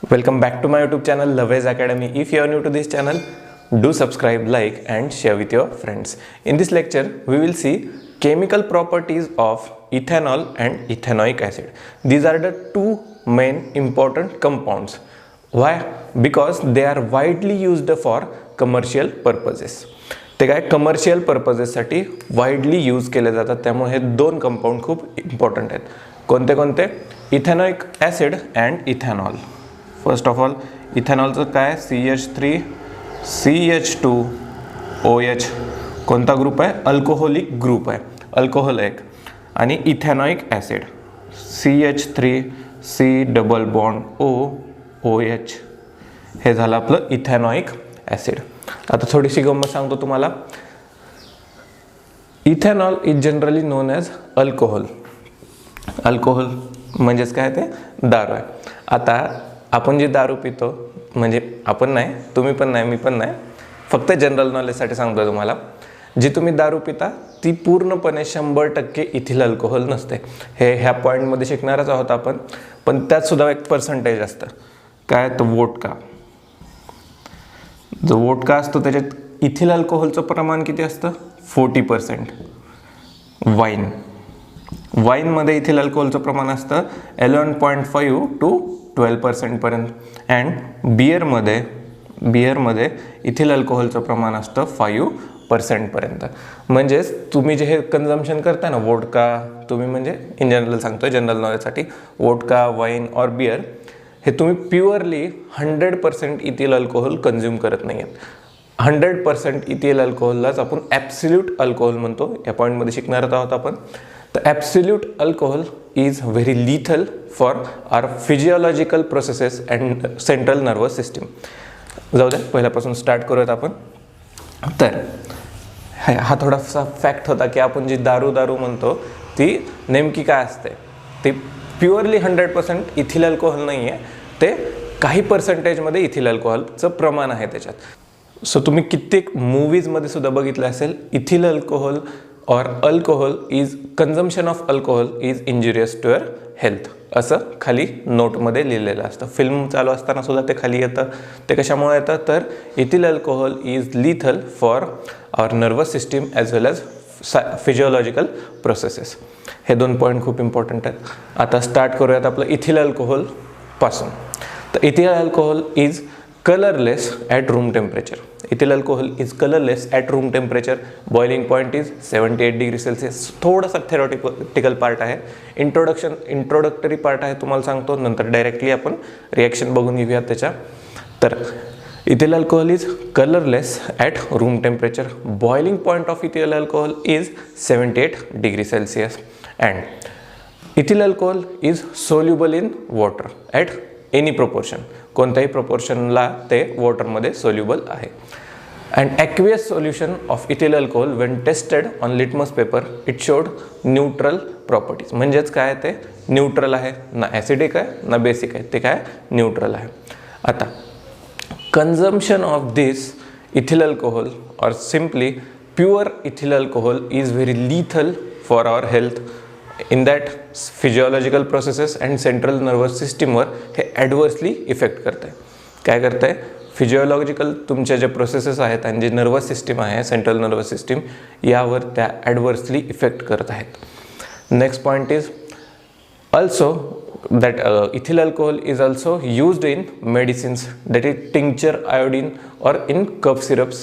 Welcome back to my YouTube channel Loveways Academy. If you are new to this channel, do subscribe, like and share with your friends. In this lecture, we will see chemical properties of ethanol and ethanoic acid. These are the two main important compounds. Why? Because they are widely used for commercial purposes. ते काय commercial पर्पजेससाठी widely use केले जातात, त्यामुळे हे दोन compound खूप important आहेत. कोणते कोणते? Ethanoic acid and ethanol. First of all इथेनॉलचं काय? CH3 CH2OH. कोणता ग्रुप आहे? अल्कोहोलिक ग्रुप आहे, अल्कोहोल एक. आणि ethanoic acid CH3 C double bond OH. हे झालं आपलं इथेनॉइक ॲसिड. आता थोडीशी गंमत सांगतो तुम्हाला. Ethanol is generally non as alcohol. Alcohol म्हणजेच काय? ते दारू आहे. आता आपण जी दारू पितो, म्हणजे आपण नाही, तुम्ही पण नाही, मी पण नाही, फक्त जनरल नॉलेजसाठी सांगतो तुम्हाला. जी तुम्ही दारू पिता ती पूर्णपणे 100% इथिल अल्कोहोल नसते. हे ह्या पॉईंटमध्ये शिकणारच आहोत आपण. पण त्यात सुद्धा एक पर्सेंटेज असतं. काय? तर वोडका. जो वोडका असतो त्याच्यात इथिल अल्कोहोलचं प्रमाण किती असतं? 40%. वाईनमध्ये इथिल अल्कोहोलचं प्रमाण असतं 11.5 to 12% पर्यंत. अँड बिअरमध्ये इथिल अल्कोहोलचं प्रमाण असतं 5% पर्यंत. म्हणजेच तुम्ही जे हे कन्झम्पशन करता ना, वोडका, तुम्ही म्हणजे इन जनरल सांगतो, जनरल नॉलेजसाठी, वोडका, वाईन और बिअर, हे तुम्ही प्युअरली 100% इथिल अल्कोहोल कन्झ्युम करत नाही आहेत. 100% इथिल अल्कोहोललाच आपण ॲब्सोल्यूट अल्कोहोल म्हणतो. या पॉईंटमध्ये शिकणारच आहोत आपण. तर absolute alcohol is very lethal for our physiological processes and central nervous system. जाऊ द्या, पहिल्यापासून स्टार्ट करूयात आपण. तर हा थोडासा फॅक्ट होता की आपण जी दारू म्हणतो ती नेमकी काय असते. ती प्युअरली 100% इथिल अल्कोहोल नाही आहे, ते काही पर्सेंटेजमध्ये इथिल अल्कोहोलचं प्रमाण आहे त्याच्यात. सो तुम्ही कित्येक मूवीजमध्ये सुद्धा बघितलं असेल, ethyl alcohol or alcohol is consumption of alcohol is injurious to your health, असं खाली नोटमध्ये लिहिलेलं असतं. फिल्म चालू असताना सुद्धा ते खाली येतं. ते कशामुळे येतं? तर ethyl alcohol is lethal for our nervous system as well as physiological processes. हे दोन पॉईंट खूप इम्पॉर्टंट आहेत. आता स्टार्ट करूयात आपलं इथिल अल्कोहोल पासून. तर ethyl alcohol is colourless at room temperature. Ethyl alcohol is colourless at room temperature. Boiling point is 78 degree Celsius. थोडासा थेरॉटिकल पार्ट आहे, इंट्रोडक्टरी पार्ट आहे, तुम्हाला सांगतो. नंतर डायरेक्टली आपण रिॲक्शन बघून घेऊयात त्याच्या. तर ethyl alcohol is colourless at room temperature. Boiling point of ethyl alcohol is 78 degree Celsius. And ethyl alcohol is soluble in water at any proportion. कोणत्याही प्रोपोर्शनला ते वॉटरमध्ये सोल्युबल आहे. And aqueous solution of ethyl alcohol Wien tested on litmus paper it showed neutral properties. म्हणजेच काय? ते neutral आहे, ना acidic आहे ना बेसिक आहे, ते काय? न्यूट्रल आहे. आता consumption of this ethyl alcohol or simply pure ethyl alcohol is very lethal for our health. In that physiological processes and central nervous system वर हे ॲडव्हर्सली इफेक्ट करते. काय करते? फिजिओलॉजिकल तुमच्या ज्या प्रोसेसेस आहेत आणि जे नर्वस सिस्टीम आहे, सेंट्रल नर्वस सिस्टीम, यावर त्या ॲडव्हर्सली इफेक्ट करत आहेत. Next point is also that ethyl alcohol is also used in medicines, that is tincture iodine or in cough syrups.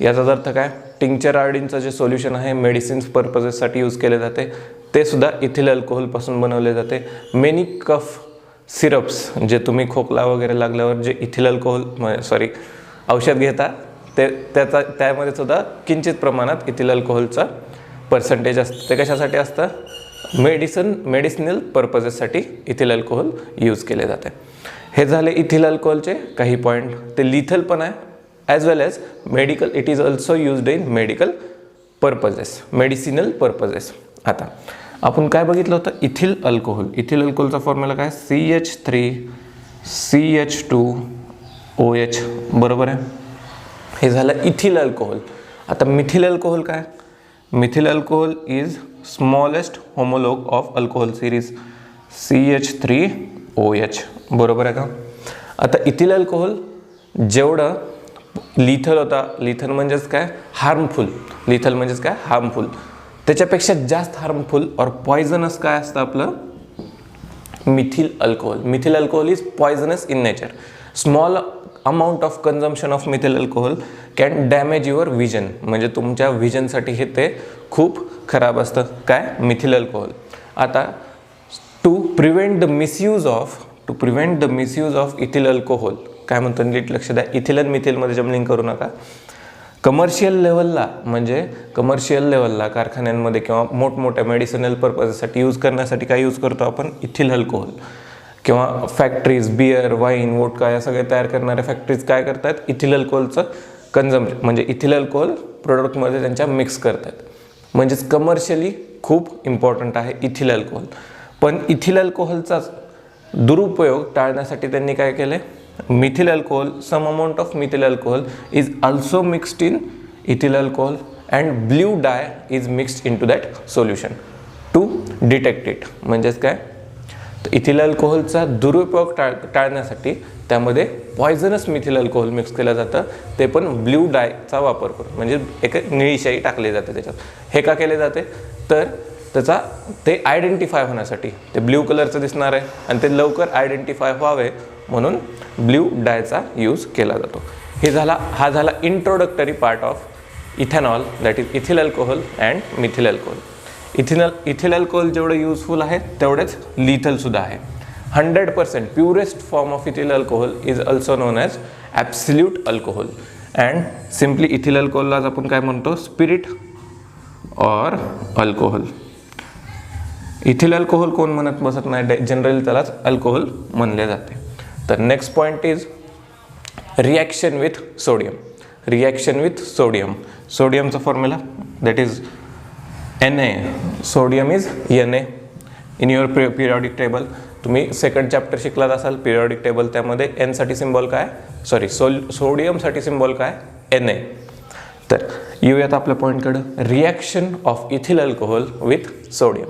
याचा अर्थ काय? टिंक्चर आयोडीनचं जे सोल्युशन आहे मेडिसिन्स पर्पजेससाठी यूज केले जाते, ते सुद्धा इथिल अल्कोहोलपासून बनवले जाते. मेनी कफ सिरप्स, जे तुम्ही खोकला वगैरे लागल्यावर जे इथिल अल्कोहोल औषध घेता, ते त्यामध्ये सुद्धा किंचित प्रमाणात इथिल अल्कोहोलचा पर्सेंटेज असतं. ते कशासाठी असतं? मेडिसिनल पर्पजेससाठी इथिल अल्कोहोल यूज केले जाते. हे झाले इथिल अल्कोहोलचे काही पॉईंट. ते लिथल पण आहे as well as medical. It is also used in medical purposes, medicinal purposes. आता आपण काय बघितलं होतं? Ethyl alcohol. इथिल अल्कोहोलचा फॉर्म्युला काय? CH3 CH2OH. बरोबर आहे. हे झालं इथिल अल्कोहोल. आता मिथिल अल्कोहोल काय? Methyl alcohol is smallest homologue of alcohol series CH3OH. बरोबर आहे का? आता इथिल अल्कोहोल जेवढं लिथल होता, लिथल म्हणजेच काय हार्मफुल, लिथल म्हणजेच काय हार्मफुल, त्याच्यापेक्षा जास्त हार्मफुल और पॉयझनस काय असतं आपलं methyl alcohol. Methyl alcohol is poisonous in nature. Small amount of consumption of methyl alcohol can damage your vision, म्हणजे तुमच्या विजनसाठी हे ते खूप खराब असतं काय मिथिल अल्कोहोल. आता to prevent the misuse of ethyl alcohol, काय म्हणतो नीट लक्ष द्या, इथिल आणि मिथिलमध्ये जमलिंग करू नका. कमर्शियल लेवलला, म्हणजे कमर्शियल लेवलला कारखान्यांमध्ये किंवा मोठमोठ्या मेडिसिनल पर्पजसाठी यूज करण्यासाठी काय यूज करतो आपण इथिल अल्कोहोल. किंवा फॅक्टरीज बियर वाईन वोडका या सगळे तयार करणाऱ्या फॅक्टरीज काय करतात इथिल अल्कोहोलचं कन्झम्पशन म्हणजे इथिल अल्कोहोल प्रोडक्टमध्ये त्यांच्या मिक्स करतात. म्हणजेच कमर्शियली खूप इम्पॉर्टंट आहे इथिल अल्कोहोल. पण इथिल अल्कोहोलचाच दुरुपयोग टाळण्यासाठी त्यांनी काय केले, methyl alcohol, some amount of methyl alcohol is also mixed in ethyl alcohol and blue dye is mixed into that solution to detect it. म्हणजेच काय तर इथिल अल्कोहोलचा दुरुपयोग टाळण्यासाठी त्यामध्ये पॉयझनस मिथिल अल्कोहोल मिक्स केलं जातं, ते पण ब्ल्यू डायचा वापर करून, म्हणजे एक निळी शाई टाकली जाते त्याच्यात. हे का केले जाते तर त्याचा ते आयडेंटिफाय होण्यासाठी, ते ब्ल्यू कलरचं दिसणार आहे आणि ते लवकर आयडेंटिफाय व्हावे म्हणून ब्ल्यू डायचा यूज केला जातो. हा झाला introductory part of ethanol, that is ethyl alcohol and methyl alcohol. Ethyl alcohol जेवढं युजफुल आहे तेवढेच लिथल सुद्धा आहे. 100% purest form of ethyl alcohol is also known as absolute alcohol. And simply ethyl अल्कोहोललाच आपण काय म्हणतो spirit or alcohol. Ethyl alcohol कोण म्हणत बसत नाही, जनरली त्यालाच अल्कोहोल म्हणले जाते. तर next point is reaction with sodium. Reaction with sodium, सोडियमचा formula that is Na. Sodium is Na in your periodic table. तुम्ही सेकंड चॅप्टर शिकलात असाल पिरियॉडिक टेबल, त्यामध्ये एन साठी सिम्बॉल काय सोडियमसाठी सिम्बॉल काय Na. तर येऊयात आपल्या पॉईंटकडं, reaction of ethyl alcohol with sodium.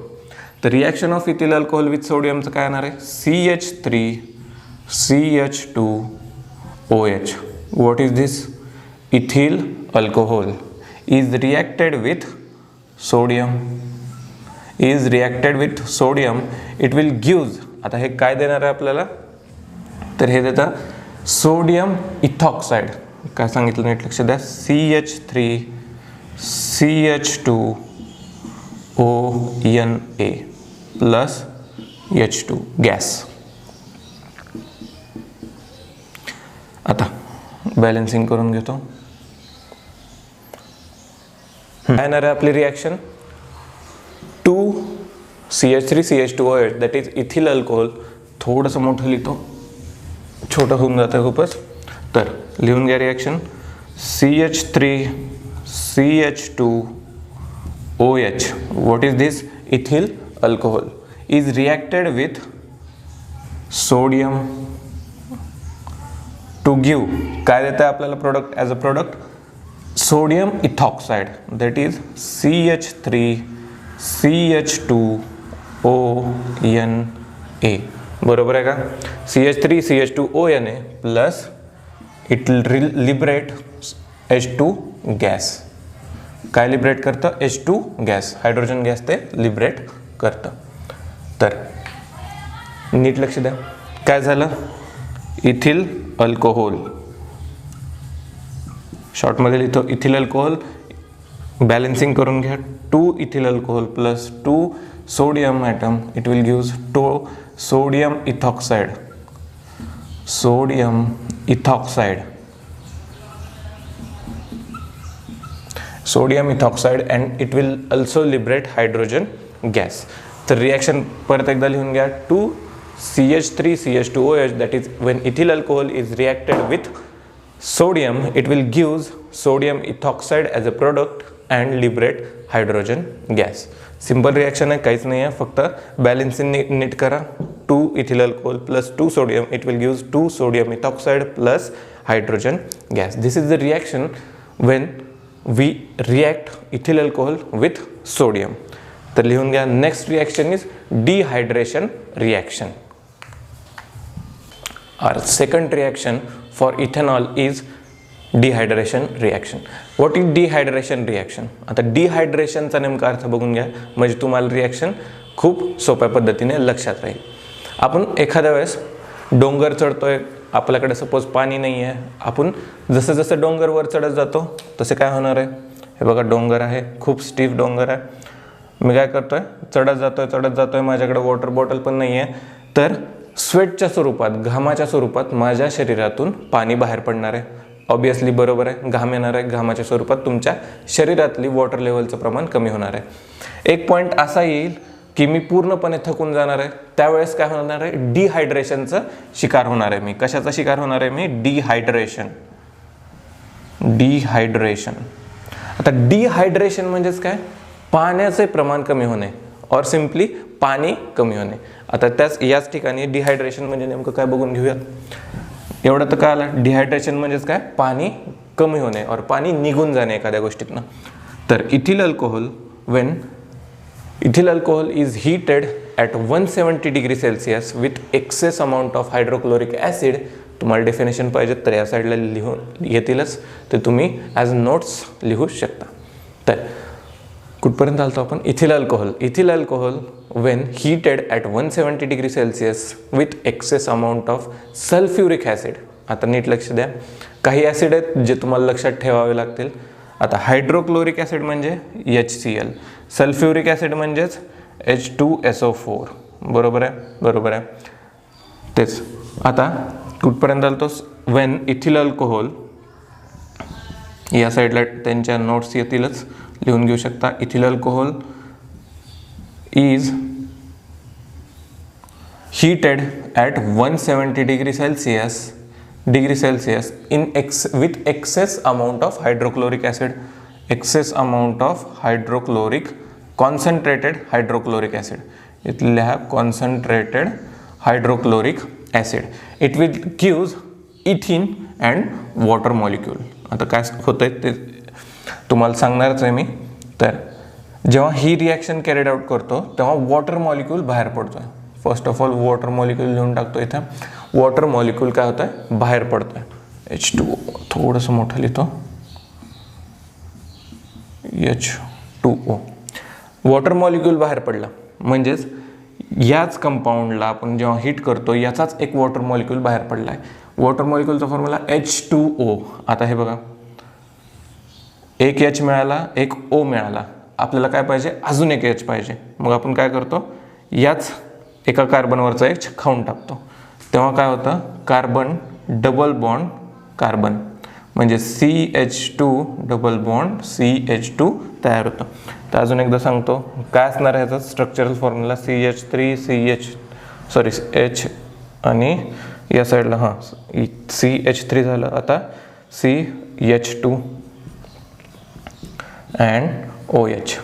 तर reaction of ethyl alcohol with सोडियमचं काय येणार आहे CH3CH2OH. What is this ethyl alcohol is reacted with sodium, it will gives. आता हे काय देणार आहे आपल्याला तर हे देतं सोडियम इथॉक्साईड. काय सांगितलं नीट लक्ष द्या, CH3CH2ONA प्लस H2 गॅस. आता बॅलन्सिंग करून घेतो. काय येणार आहे आपली reaction 2CH3CH2OH that is ethyl alcohol. थोडंसं मोठं लिहितो, छोटं होऊन जातं खूपच. तर लिहून घ्या reaction CH3CH2OH. What is this ethyl alcohol is reacted with sodium to give काय देतं आहे आपल्याला product as a product sodium ethoxide that is CH3CH2ONA. बरोबर आहे का, CH3CH2ONA plus it will liberate H2 gas. काय लिबरेट करतं H2 गॅस, हायड्रोजन गॅस ते लिबरेट करतं. तर नीट लक्ष द्या, काय झालं इथिल अल्कोहोल, शॉर्टमध्ये लिहितो इथिल अल्कोहोल, बॅलन्सिंग करून घ्या 2 ethyl alcohol plus 2 sodium atom, it will gives 2 sodium ethoxide, and it will also liberate hydrogen gas. तर रिॲक्शन परत एकदा लिहून घ्या 2CH3CH2OH that is when ethyl alcohol is reacted with sodium it will give sodium ethoxide as a product and liberate hydrogen gas. Simple reaction आहे, काहीच नाही आहे, फक्त बॅलन्सिंग नीट करा. 2 ethyl alcohol plus 2 sodium it will give 2 sodium ethoxide plus hydrogen gas. This is the reaction when we react ethyl alcohol with sodium. तर लिहून घ्या next reaction is dehydration reaction. Our second reaction for ethanol is dehydration reaction. What is dehydration reaction? आता डिहायड्रेशनचा नेमका अर्थ बघून घ्या, म्हणजे तुम्हाला रिॲक्शन खूप सोप्या पद्धतीने लक्षात राहील. आपण एखाद्या वेळेस डोंगर चढतोय, आपल्याकडे सपोज पाणी नाही आहे, आपण जसं जसं डोंगर वर चढत जातो तसे काय होणार आहे? हे बघा डोंगर आहे, खूप स्टीफ डोंगर आहे. मी काय करतोय, चढत जातोय, माझ्याकडे वॉटर बॉटल पण नाही आहे, तर स्वेटच्या स्वरूपात, घामाच्या स्वरूपात माझ्या शरीरातून पाणी बाहेर पडणार आहे. ऑब्वियसली बरोबर आहे, घाम येणार आहे, घामाच्या स्वरूपात तुमच्या शरीरातली वॉटर लेवलचं प्रमाण कमी होणार आहे. एक पॉईंट असा येईल की मी पूर्णपणे थकून जाणार आहे, त्यावेळेस काय होणार आहे? डिहायड्रेशनचं शिकार होणार आहे मी. कशाचा शिकार होणार आहे मी? डिहायड्रेशन. आता डिहायड्रेशन म्हणजेच काय? पाण्याचे प्रमाण कमी होणे और सिम्पली पाणी कमी होणे. आता याच ठिकाणी डिहायड्रेशन म्हणजे नेमकं काय बघून घेऊयात. एवढं तर काय आलं? डिहायड्रेशन म्हणजेच काय? पाणी कमी होणे और पाणी निघून जाणे एखाद्या गोष्टीतनं. तर ethyl alcohol is heated at 170 degree Celsius with access amount of hydrochloric acid. तुम्हाला डेफिनेशन पाहिजे तर या साईडला लिहून येतीलच, तर तुम्ही ॲज नोट्स लिहू शकता. तर कुठपर्यंत आलतो आपण? Ethyl alcohol when heated at 170 degree Celsius with excess amount of sulfuric acid. आता नीट लक्ष द्या, काही ॲसिड आहेत जे तुम्हाला लक्षात ठेवावे लागतील. आता हायड्रोक्लोरिक ॲसिड म्हणजे HCl, सल्फ्युरिक ॲसिड म्हणजेच H2SO4. बरोबर आहे. तेच. आता कुठपर्यंत आलतो? वेन इथिल अल्कोहोल, या साईडला त्यांच्या नोट्स येतीलच, लिहून घेऊ शकता. Ethyl alcohol is heated at 170 degree Celsius with excess amount of hydrochloric acid, concentrated hydrochloric acid. इथले have concentrated hydrochloric acid. It will gives ethene and water molecule. आता काय होतंय ते तुम्हाला सांगणारच आहे मी. तर जेव्हा ही रिॲक्शन कॅरीड आउट करतो तेव्हा वॉटर मॉलिक्यूल बाहेर पडतोय. First of all water molecule लिहून टाकतो इथं. वॉटर मॉलिक्यूल काय होतंय? बाहेर पडतोय. H2O थोडंसं मोठं लिहितो, H2O. वॉटर मॉलिक्यूल बाहेर पडला म्हणजेच याच कंपाऊंडला आपण जेव्हा हीट करतो याचाच एक वॉटर मॉलिक्यूल बाहेर पडला आहे. वॉटर मॉलिक्यूलचा फॉर्म्युला H2O. आता हे बघा, एक H मिळाला, एक O मिळाला, आपल्याला काय पाहिजे? अजून एक H पाहिजे. मग आपण काय करतो? याच एका कार्बनवरचा एक खाऊन टाकतो. तेव्हा काय होतं? कार्बन डबल बॉन्ड कार्बन म्हणजे CH2 डबल बॉन्ड CH2 तयार होतं. तर अजून एकदा सांगतो काय असणार आहे ह्याचा स्ट्रक्चरल फॉर्म्युला. H आणि या साईडला CH3 झालं. आता CH2 अँड OH.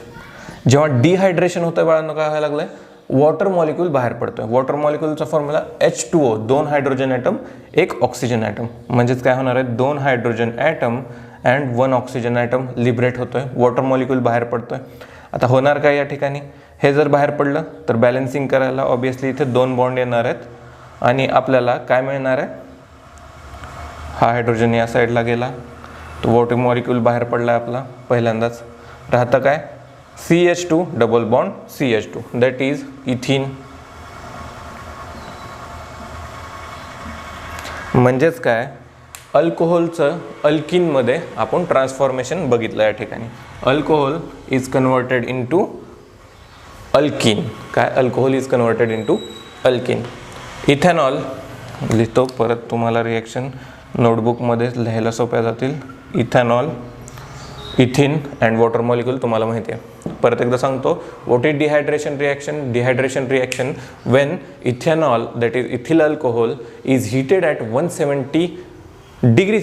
जेव्हा डिहायड्रेशन होतं बाळांनो काय व्हायला लागलंय? वॉटर मॉलिक्यूल बाहेर पडतोय. वॉटर मॉलिक्यूलचा formula H2O, 2 hydrogen atom, 1 oxygen atom. म्हणजेच काय होणार आहे? 2 hydrogen atom and 1 oxygen atom liberate होतोय, वॉटर मॉलिक्यूल बाहेर पडतोय. आता होणार काय या ठिकाणी? हे जर बाहेर पडलं तर बॅलन्सिंग करायला ऑब्वियसली इथे 2 बॉन्ड येणार आहेत आणि आपल्याला काय मिळणार आहे? हा हायड्रोजन या साईडला गेला, तो वॉटर मॉलिक्यूल बाहेर पडला आपला. पहिल्यांदाच राहतं काय? CH2 double bond CH2, that is ethene. म्हणजेच काय? अल्कोहोलचं अल्किनमध्ये आपण ट्रान्सफॉर्मेशन बघितलं या ठिकाणी. Alcohol is converted into alkene. काय? Alcohol is converted into alkene. Ethanol लिहितो परत, तुम्हाला रिॲक्शन नोटबुकमध्ये लिहायला सोप्या जातील. Ethanol, ethene and water molecule तुम्हाला माहिती आहे. परत एकदा सांगतो, what is dehydration reaction? Dehydration reaction when ethanol that is ethyl alcohol is heated at 170 degree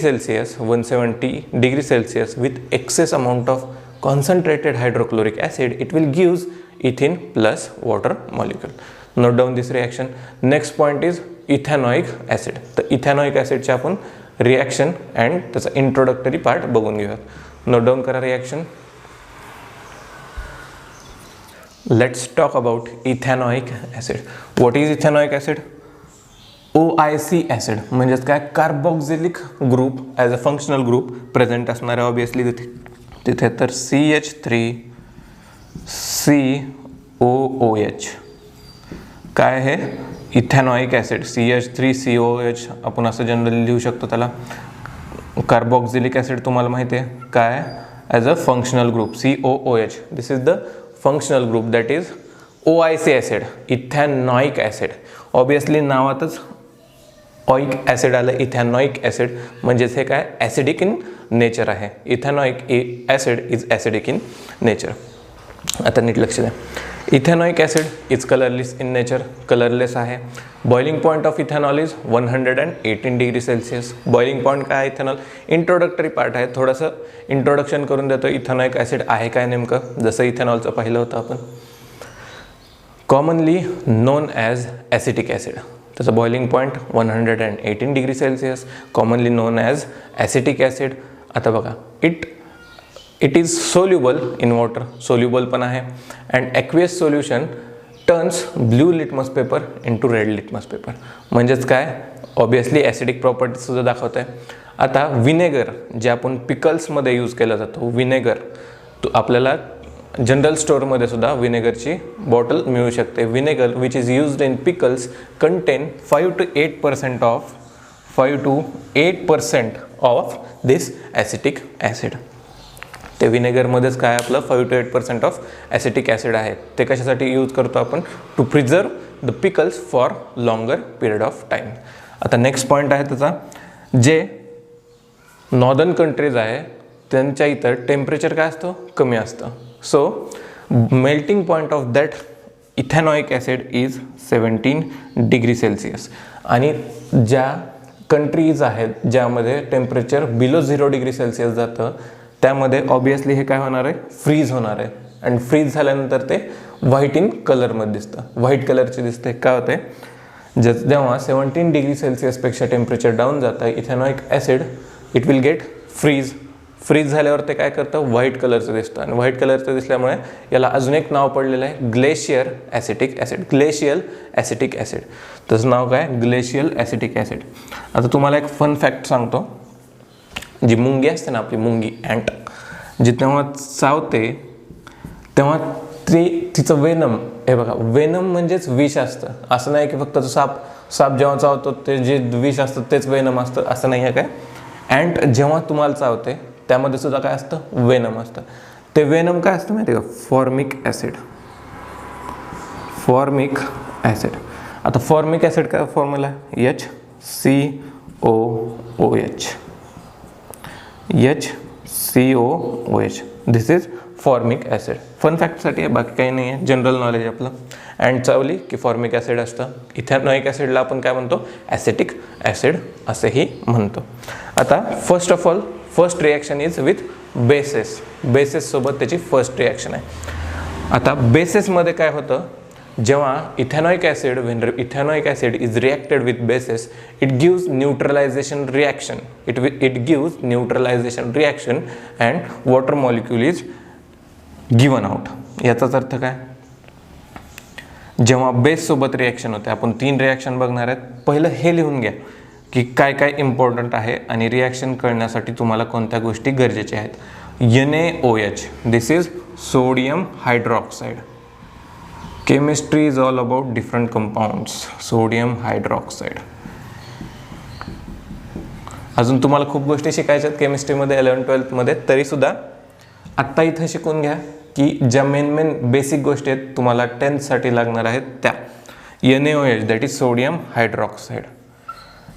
Celsius with excess amount of concentrated hydrochloric acid, it will gives ethene plus water molecule. Note down this reaction. Next point is ethanoic acid. तर ethanoic acid चे आपण reaction and त्याचा introductory part बघून घेऊयात. Note down करा reaction. Let's talk about ethanoic acid. What is ethanoic acid? OIC acid म्हणजेच काय, carboxylic group as a functional group present असणार आहे ऑब्वियसली तिथे तर CH3COOH काय आहे, इथेनॉइक ॲसिड. CH3COOH आपण असं जनरली लिहू शकतो त्याला. कार्बोक्झिलिक ॲसिड तुम्हाला माहिती आहे काय, as a functional group COOH. This is the functional group that is OIC acid, ethanoic acid. Obviously नावातच ऑइक ॲसिड आलं, इथेनॉइक ॲसिड म्हणजेच हे काय, ॲसिडिक इन नेचर आहे. Ethanoic acid is acidic in nature. आता नीट लक्ष द्या. Ethanoic acid is colourless in nature, colourless आहे. Boiling point of ethanol is 118 degree Celsius. Boiling point काय आहे इथेनॉल, इंट्रोडक्टरी पार्ट आहे. थोडंसं इंट्रोडक्शन करून देतो इथेनॉइक ॲसिड आहे काय नेमकं, जसं इथेनॉलचं पाहिलं होतं आपण. Commonly known as acetic acid, त्याचं boiling point 118 degree Celsius, commonly known as acetic acid. आता बघा, it is soluble in water, soluble पण आहे. And aqueous solution turns blue litmus paper into red litmus paper. म्हणजेच काय, obviously acidic प्रॉपर्टीजसुद्धा दाखवत आहे. आता विनेगर जे आपण पिकल्समध्ये यूज केला जातो, विनेगर आपल्याला जनरल स्टोअरमध्ये सुद्धा विनेगरची बॉटल मिळू शकते. Vinegar which is used in pickles content 5 to 8% of this acetic acid. ते विनेगरमध्येच काय आपलं 5 to 8% ऑफ ॲसिटिक ॲसिड आहे. ते कशासाठी यूज करतो आपण, to preserve the pickles for longer period of time. आता नेक्स्ट पॉईंट आहे त्याचा, जे नॉर्दर्न कंट्रीज आहे त्यांच्या इतर टेम्परेचर काय असतं, कमी असतं. So melting point of that ethanoic acid is 17 degree Celsius. आणि ज्या कंट्रीज आहेत ज्यामध्ये टेम्परेचर बिलो 0 डिग्री सेल्सिअस जातं, त्यामध्ये ऑब्वियसली हे काय होणार आहे, फ्रीज होणार आहे. अँड फ्रीज झाल्यानंतर ते व्हाईट इन कलरमध्ये दिसतं, व्हाईट कलरचे दिसते. काय होते, जेव्हा 17 डिग्री सेल्सिअसपेक्षा टेम्परेचर डाऊन जातं, ethanoic acid it will get freeze. Freeze झाल्यावर ते काय करतं, व्हाईट कलरचं दिसतं. आणि व्हाईट कलरचं दिसल्यामुळे याला अजून एक नाव पडलेलं आहे, glacier acetic acid, glacial acetic acid. त्याचं नाव काय, ग्लेशियल ॲसिटिक ॲसिड. आता तुम्हाला एक फन फॅक्ट सांगतो. जी मुंगी असते ना आपली, मुंगी ॲन्ट, जी तेव्हा चावते तेव्हा तिचं वेनम, हे बघा, वेनम म्हणजेच विष असतं. असं नाही की फक्त साप जेव्हा चावतो ते जे विष असतं तेच वेनम असतं, असं नाही आहे काय. ॲन्ट जेव्हा तुम्हाला चावते त्यामध्ये सुद्धा काय असतं, वेनम असतं. ते वेनम काय असतं माहिती आहे का, फॉर्मिक ॲसिड. Formic acid. आता फॉर्मिक ॲसिड काय formula, HCOOH. HCOOH. This is formic acid. Fun फॅक्टसाठी आहे, बाकी काही नाही आहे, जनरल नॉलेज आपलं. अँड चावली की फॉर्मिक ॲसिड असतं. इथेनॉइक ॲसिडला आपण काय म्हणतो, ॲसिटिक ॲसिड असेही म्हणतो. आता first of all first reaction is with bases. बेसेससोबत त्याची फर्स्ट रिॲक्शन आहे. आता बेसेसमध्ये काय होतं, जेव्हा ethanoic acid, when ethanoic acid is reacted with bases, it gives neutralization reaction. It gives neutralization reaction and water molecule is given out. याचाच अर्थ काय, जेव्हा बेससोबत रिॲक्शन होते, आपण 3 रिॲक्शन बघणार आहेत. पहिलं हे लिहून घ्या की काय काय इम्पॉर्टंट आहे आणि रिॲक्शन करण्यासाठी तुम्हाला कोणत्या गोष्टी गरजेच्या आहेत. NaOH, this is sodium hydroxide. Chemistry is all about different compounds. Sodium hydroxide. अजून तुम्हाला खूप गोष्टी शिकायच्या आहेत केमिस्ट्रीमध्ये 11th-12th मध्ये, तरीसुद्धा आत्ता इथं शिकून घ्या की ज्या मेन बेसिक गोष्टी आहेत तुम्हाला 10th साठी लागणार आहेत त्या. NaOH, that is sodium hydroxide.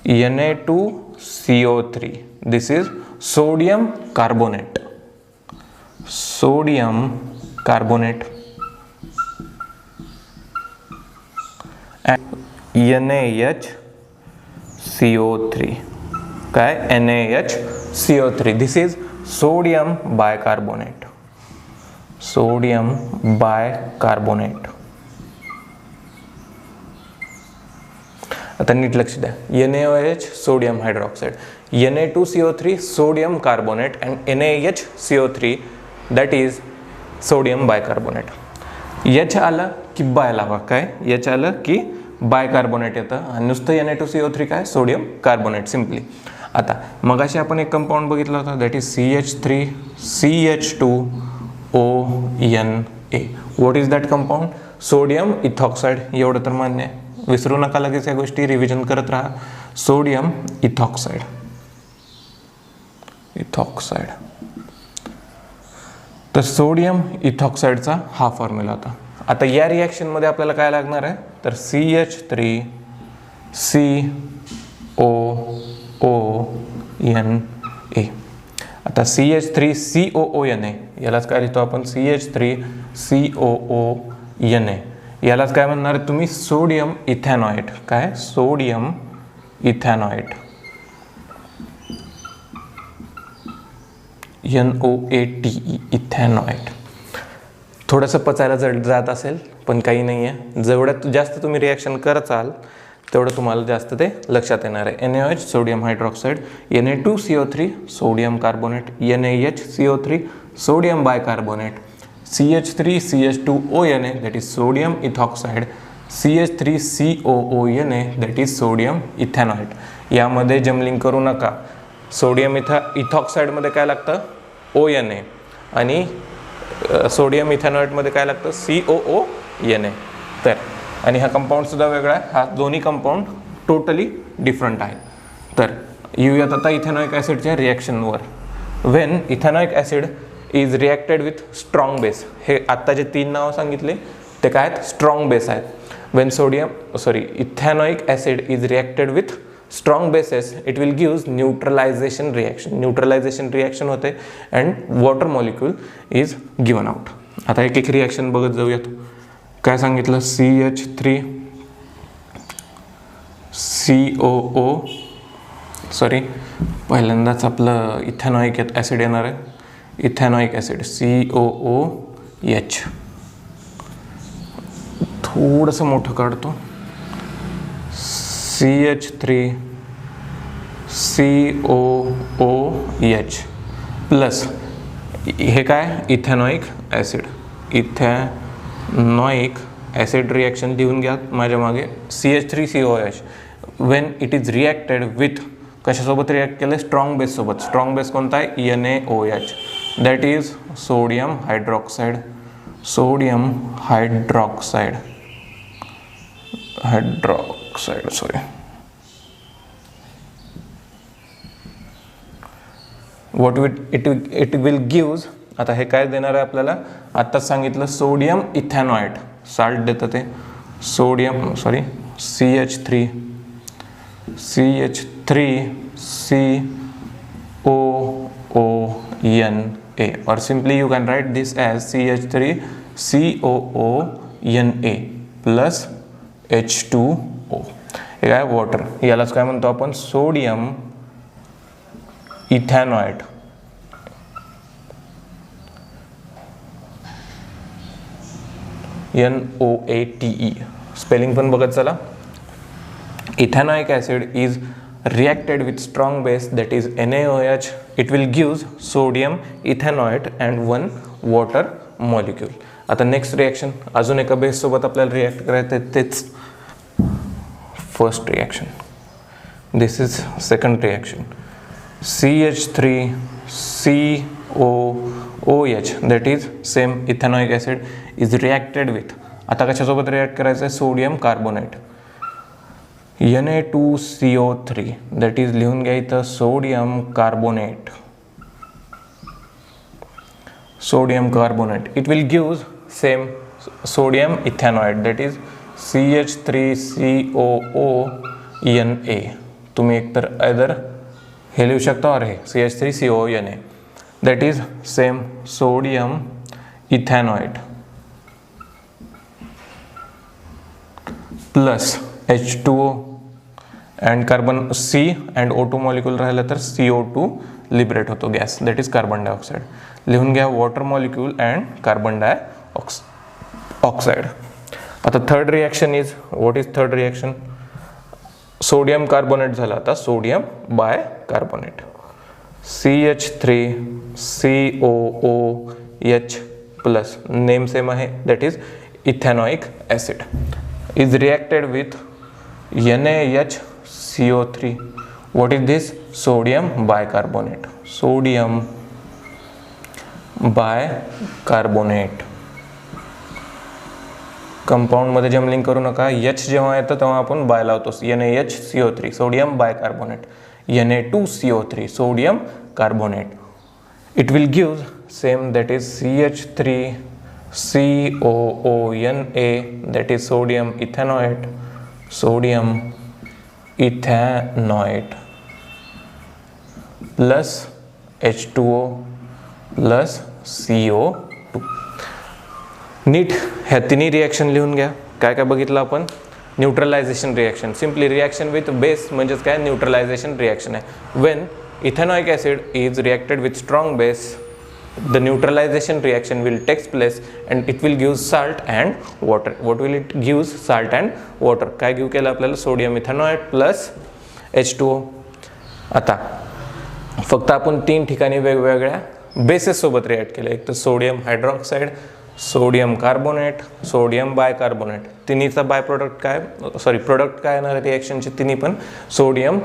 Na2CO3, this is sodium carbonate. Sodium carbonate. NaHCO3, काय, NaHCO3, this is sodium bicarbonate. Sodium bicarbonate. आता नीट लक्ष द्या. NaOH sodium hydroxide, Na2CO3 sodium carbonate and NaHCO3 that is sodium bicarbonate. H आलं की bye लावा, काय, H आलं की बायकार्बोनेट येतं आणि नुसतं Na2CO3 काय सोडियम कार्बोनेट सिम्पली. आता मगाशी आपण एक कंपाऊंड बघितला होता that is CH3CH2ONA. What is that compound? Sodium ethoxide. एवढं तर मान्य आहे, विसरू नका लगेच या गोष्टी, रिव्हिजन करत राहा. सोडियम इथॉक्साईड. तर सोडियम इथॉक्साईडचा हा फॉर्म्युला होता. आता या रिॲक्शनमध्ये आपल्याला काय लागणार आहे तर CH3COONA. आता CH3COONA यालाच काय लिहितो आपण CH3COONA. यालाच काय म्हणणार आहे तुम्ही सोडियम इथॅनॉइड. काय? सोडियम इथॅनॉइड. NOATE इथॅनॉइड. थोडंसं पचायला जड जात असेल पण काही नाही आहे, जेवढ्यात जास्त तुम्ही रिॲक्शन करचाल तेवढं तुम्हाला जास्त ते लक्षात येणार आहे. NaOH sodium hydroxide, Na2CO3 sodium carbonate, NaHCO3 sodium bicarbonate, CH3CH2ONA that is sodium ethoxide, CH3COONA that is sodium ethanoate. यामध्ये जमलिंग करू नका. सोडियम इथॉक्साईडमध्ये काय लागतं ONA आणि सोडियम इथॅनॉइडमध्ये काय लागतं COONA. तर आणि हा कंपाऊंडसुद्धा वेगळा आहे. हा दोन्ही कंपाऊंड टोटली डिफरंट आहे. तर येऊयात आता इथेनॉइक ॲसिडच्या रिॲक्शनवर. When ethanoic acid is reacted with strong base. हे आत्ता जे 3 नावं सांगितले ते काय आहेत? स्ट्रॉंग बेस आहेत. When ethanoic acid is reacted with strong bases it will gives neutralization reaction. Neutralization reaction होते and water molecule is given out. आता एक एक रिॲक्शन बघत जाऊयात. काय सांगितलं? पहिल्यांदाच आपलं इथेनॉइक ॲसिड येणार आहे. Ethanoic acid COOH. थोडंसं मोठं काढतो. CH3COOH प्लस हे काय? Ethanoic acid. Ethanoic acid reaction लिहून घ्या माझ्या मागे. CH3COOH Wien it is reacted with कशासोबत रिॲक्ट केलं? स्ट्रॉंग बेससोबत. स्ट्रॉंग बेस कोणता आहे? NaOH that is sodium hydroxide. Sodium hydroxide what it will gives. आता हे काय देणार आहे आपल्याला? आत्ताच सांगितलं सोडियम इथॅनॉइड. साल्ट देतं ते CH3COONA or simply you can write this as CH3COONA plus H2O. हे काय? वॉटर. यालाच काय म्हणतो आपण? सोडियम इथॅनॉइड. NOATE. स्पेलिंग पण बघत चला. Ethanoic acid is reacted with strong base that is NaOH. It will gives sodium ethanoid and 1 water molecule. आता नेक्स्ट रिॲक्शन अजून एका बेससोबत आपल्याला रिॲक्ट करायचं. तेच first reaction. This is second reaction. CH3COOH that is same ethanoic acid is reacted with. आता कशासोबत react करायचं आहे? Sodium carbonate. Na2CO3 that is लिहून घ्या इथं sodium carbonate. It will gives same sodium ethanoid that is CH3COONA. तुम्ही एकतर either हे लिहू शकता और हे CH3COONA that is same sodium ethanoate plus H2O and carbon C and O2 molecule राहिलं तर CO2 लिबरेट होतो gas that is carbon dioxide. लिहून घ्या water molecule and carbon dioxide. आता third reaction is what is third reaction? Sodium carbonate झाला. आता sodium bicarbonate. CH3COOH plus name same आहे that is ethanoic acid. is reacted with NaHCO3. What is this? Sodium bicarbonate. Sodium bicarbonate. Compound मध्ये जमलिंग करू नका. H जेव्हा येतं तेव्हा आपण बाय लावतो. NaHCO3 sodium bicarbonate. Na2CO3 sodium carbonate. It will give same, that is CH3COONA, that is sodium ethanoate. Sodium ethanoate plus H2O plus CO2. नीट ह्या तिन्ही रिॲक्शन लिहून घ्या. काय काय बघितलं आपण? Neutralisation reaction. Simply reaction with base म्हणजेच काय? न्यूट्रलायझेशन रिॲक्शन आहे. Wien ethanoic acid is reacted with strong base, the neutralization reaction will takes place and it will give salt and water. What will it give? Salt and water. काय give केलं आपल्याला? Sodium ethanoate plus H2O. आता फक्त आपण तीन ठिकाणी वेगवेगळ्या bases सोबत रिॲक्ट केलं. एक तर sodium hydroxide, sodium carbonate, sodium bicarbonate. तिन्हीचा बाय प्रोडक्ट काय? प्रोडक्ट काय येणार रिॲक्शनचे? तिन्ही पण sodium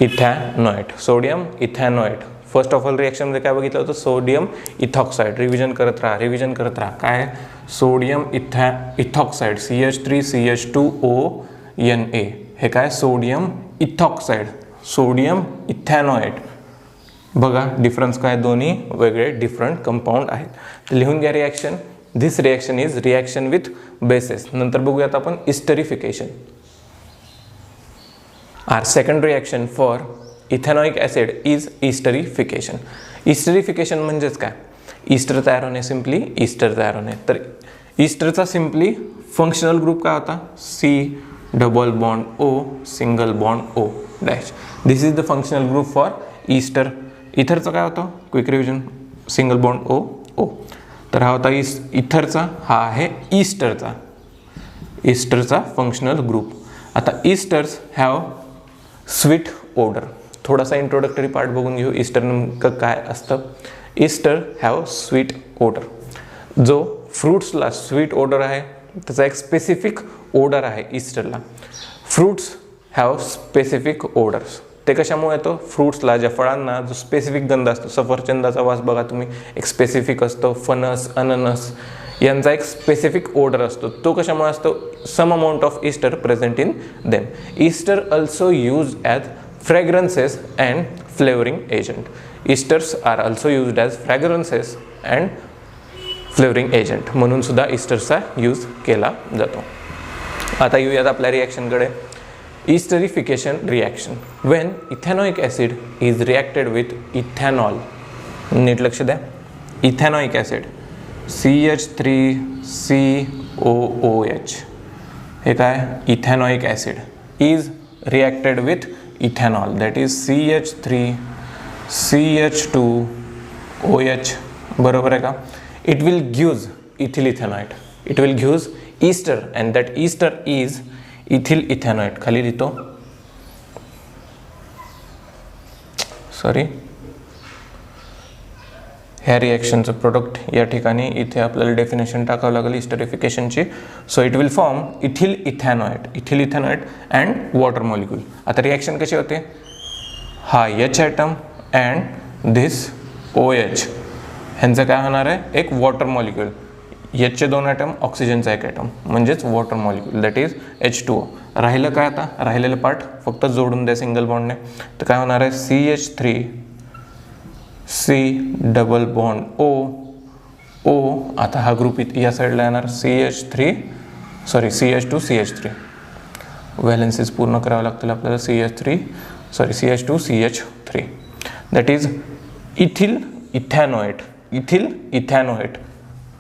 ethanoate. Sodium ethanoate. First of all reaction मध्ये काय बघितलं होतं? सोडियम इथॉक्साईड. रिव्हिजन करत राहा. काय? Sodium ethoxide CH3CH2ONA. हे काय? Sodium ethoxide. Sodium ethanoate. बघा डिफरन्स काय? दोन्ही वेगळे डिफरंट कंपाऊंड आहेत. तर लिहून घ्या reaction. This reaction is reaction with bases. नंतर बघूयात आपण इस्टरिफिकेशन. Our second reaction for ethanoic acid is esterification. Esterification म्हणजेच काय? ईस्टर तयार होणे. सिम्पली ईस्टर तयार होणे. तर ईस्टरचा सिम्पली फंक्शनल ग्रुप काय होता? C double bond O single bond O dash. This is the functional group for ester. इथरचा काय होतं? Quick revision. Single bond O O. तर हा होता इथरचा. हा आहे ईस्टरचा. ईस्टरचा फंक्शनल ग्रुप. आता ईस्टर्स हॅव स्वीट ओडर. थोडासा इंट्रोडक्टरी पार्ट बघून घेऊ. ईस्टर नेमकं काय असतं? Ester have sweet odour. जो फ्रूट्सला स्वीट ओडर आहे त्याचा एक स्पेसिफिक ओडर आहे ईस्टरला. Fruits have specific odours. ते कशामुळे येतो? फ्रूट्सला, ज्या फळांना जो स्पेसिफिक गंध असतो. सफरचंदाचा वास बघा तुम्ही, एक स्पेसिफिक असतो. फणस, अननस यांचा एक स्पेसिफिक ओडर असतो. तो कशामुळे असतो? Some amount of ester present in them. Ester also use as fragrances and flavouring agent. Esters are also used as fragrances and flavouring agent म्हणून सुद्धा ईस्टर्सचा यूज केला जातो. आता येऊयात आपल्या रिॲक्शनकडे. Esterification reaction. When ethanoic acid is reacted with ethanol. नीट लक्ष द्या. Ethanoic acid CH3COOH. हे काय? Ethanoic acid is reacted with ethanol, that is CH3CH2OH. बरोबर आहे का? It will gives ethyl ethanoate. It will gives ester and that ester is ethyl ethanoate. खाली लिहितो. ह्या रिॲक्शनचं प्रोडक्ट या ठिकाणी इथे आपल्याला डेफिनेशन टाकावं लागेल इस्टरिफिकेशनची. So it will form ethyl ethanoate and water molecule. आता रिॲक्शन कशी होते? हा H atom and this OH ह्यांचं काय होणार आहे? एक वॉटर मॉलिक्यूल. Hचे दोन ॲटम, ऑक्सिजनचा एक ॲटम, म्हणजेच water molecule, that is H2O. राहिलं काय? आता राहिलेलं पार्ट फक्त जोडून द्या सिंगल बॉन्डने. तर काय होणार आहे? CH3C double bond O. आता हा ग्रुप या साईडला येणार. CH2CH3. व्हॅलेन्सीज पूर्ण करावं लागतील आपल्याला. CH2CH3 that is ethyl ethanoate.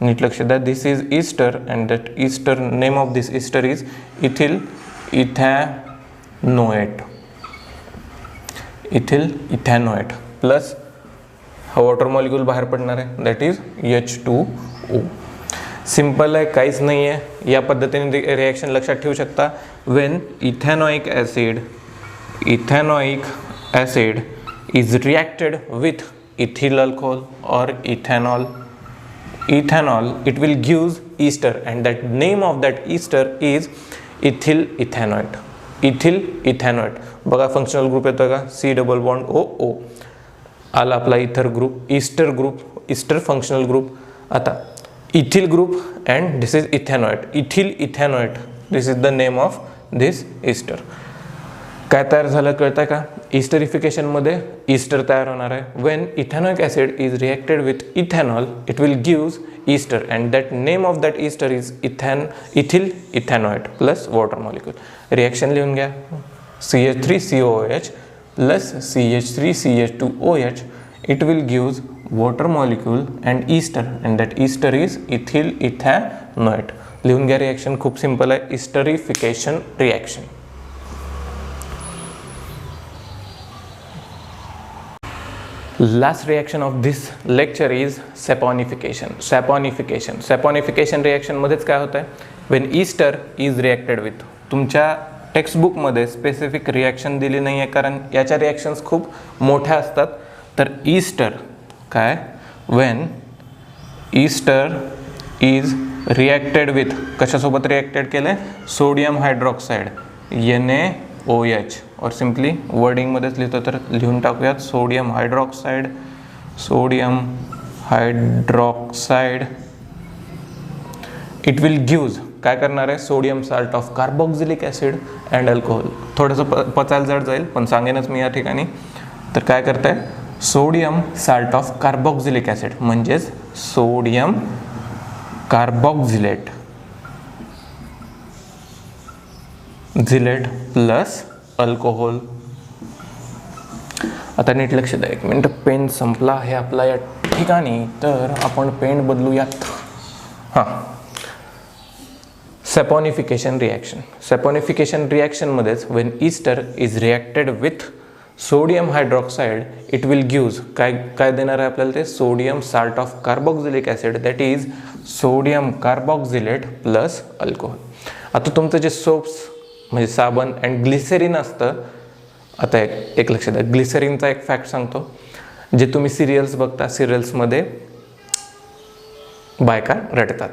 नीट लक्ष द्या. This is ester and that ester, name of this ester is ethyl ethanoate plus हा वॉटर मॉलिक्यूल बाहेर पडणार आहे, दॅट इज H2O. सिंपल आहे, काहीच नाही आहे. या पद्धतीने रिॲक्शन लक्षात ठेवू शकता. Wien ethanoic acid is reacted with ethyl alcohol or ethanol, it will gives ester and that name of that ester is ethyl ethanoate. Ethyl ethanoate बघा फंक्शनल ग्रुप येतो का, C double bond O O. आला आपला ether group, ester group, ester functional group. आता ethyl group and this is ethanoate. Ethyl ethanoate, this is the name of this ester. काय तयार झालं कळतंय का, ईस्टरिफिकेशनमध्ये ईस्टर तयार होणार आहे. When ethanoic acid is reacted with ethanol it will gives ester and that name of that ester is ethyl ethanoate plus water molecule. Reaction लिहून घ्या, CH3COOH plus CH3CH2OH it will gives water molecule and ester and that ester is ethyl ethanoate. लिहून घ्या reaction, खूप simple आहे, इस्टरिफिकेशन reaction. Last reaction of this lecture is saponification. Saponification reaction मध्येच काय होतं आहे, when ester is reacted with. तुमच्या टेक्स्टबुकमध्ये specific reaction दिली नाही आहे कारण याच्या रिॲक्शन्स खूप मोठ्या असतात. तर ईस्टर काय, when ester is reacted with, कशासोबत रिॲक्टेड केलं आहे, सोडियम हायड्रॉक्साईड NaOH. और सिम्पली वर्डिंगमध्येच लिहितो तर लिहून टाकूयात sodium hydroxide. Sodium hydroxide it will gives, काय करणार आहे, sodium salt of carboxylic acid and alcohol. थोडंसं पचायला जड जाईल पण सांगेनच मी या ठिकाणी. तर काय करत आहे, sodium salt of carboxylic acid म्हणजेच सोडियम कार्बोक्झिलेट प्लस अल्कोहोल. आता नीट लक्ष द्या, एक मिनिट, पेन संपला आहे आपला या ठिकाणी, तर आपण पेन बदलूयात. हां, सॅपॉनिफिकेशन रिॲक्शन. सॅपॉनिफिकेशन रिॲक्शनमध्येच when ester is reacted with sodium hydroxide it will gives, काय देणार आहे आपल्याला ते, sodium salt of carboxylic acid that is sodium carboxylate plus alcohol. आता तुमचं जे सोप्स म्हणजे साबण अँड ग्लिसरीन असतं, आता एक लक्षात द्या, ग्लिसरीनचा एक फॅक्ट सांगतो. जे तुम्ही सिरियल्स बघता, सिरियल्समध्ये बायका रडतात,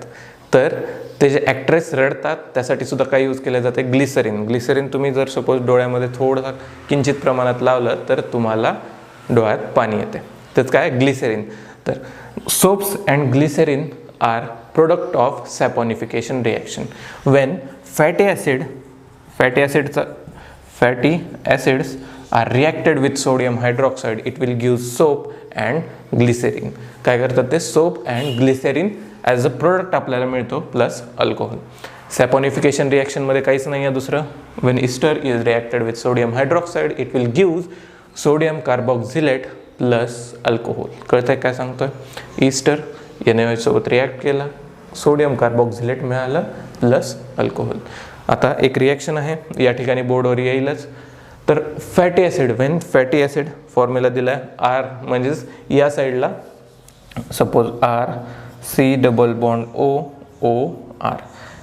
तर ते जे ॲक्ट्रेस रडतात त्यासाठी सुद्धा काय यूज केलं जाते, ग्लिसरीन तुम्ही जर सपोज डोळ्यामध्ये थोडंसं किंचित प्रमाणात लावलं तर तुम्हाला डोळ्यात पाणी येते, त्याच काय ग्लिसरीन. तर soaps and glycerine are product of saponification reaction. When fatty acids are reacted with sodium hydroxide it will give soap and glycerin. काय करतात ते, soap and glycerin as a product आपल्याला मिळतो प्लस अल्कोहोल. सॅपॉनिफिकेशन रिॲक्शनमध्ये काहीच नाही आहे दुसरं. When ester is reacted with sodium hydroxide it will gives sodium carboxylate plus alcohol. कळतंय काय सांगतोय, ईस्टर NaOH सोबत रिॲक्ट केला, सोडियम कार्बोक्झिलेट मिळालं प्लस अल्कोहोल. आता एक रिॲक्शन आहे या ठिकाणी बोर्डवर येईलच. तर fatty acid, Wien fatty acid formula दिला आहे आर, म्हणजेच या साईडला suppose R C double bond OOR.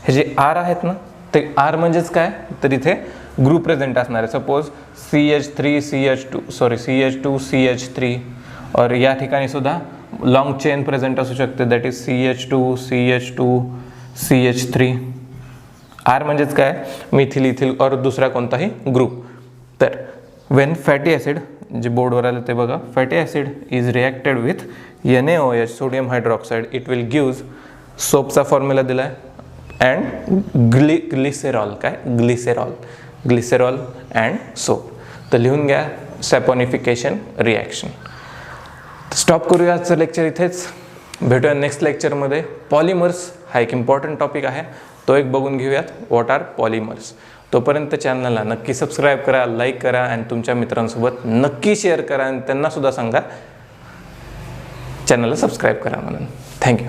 हे जे R आहेत ना, ते R म्हणजेच काय, तर इथे ग्रुप प्रेझेंट असणार आहे. सपोज CH2CH3 और या ठिकाणी सुद्धा लॉंग चेन प्रेझेंट असू शकते, दॅट इज CH2CH3. R म्हणजेच काय, मिथिल इथिल और दुसरा कोणताही ग्रुप. तर वेन फॅटी ॲसिड, जे बोर्डवर आलं ते बघा, fatty acid is reacted with NaOH sodium hydroxide it will gives, सोपचा फॉर्म्युला दिला आहे, अँड ग्लिसेरॉल, काय ग्लिसेरॉल अँड सोप. तर लिहून घ्या सॅपॉनिफिकेशन रिॲक्शन. स्टॉप करूया आजचं लेक्चर इथेच, भेटूया नेक्स्ट लेक्चरमध्ये. पॉलिमर्स हा एक इम्पॉर्टंट टॉपिक आहे, तो एक बघून घेऊयात, व्हॉट आर पॉलिमर्स. तोपर्यंत चॅनलला नक्की सबस्क्राईब करा, लाईक करा आणि तुमच्या मित्रांसोबत नक्की शेअर करा आणि त्यांनासुद्धा सांगा चॅनलला सबस्क्राईब करा म्हणून. थँक्यू.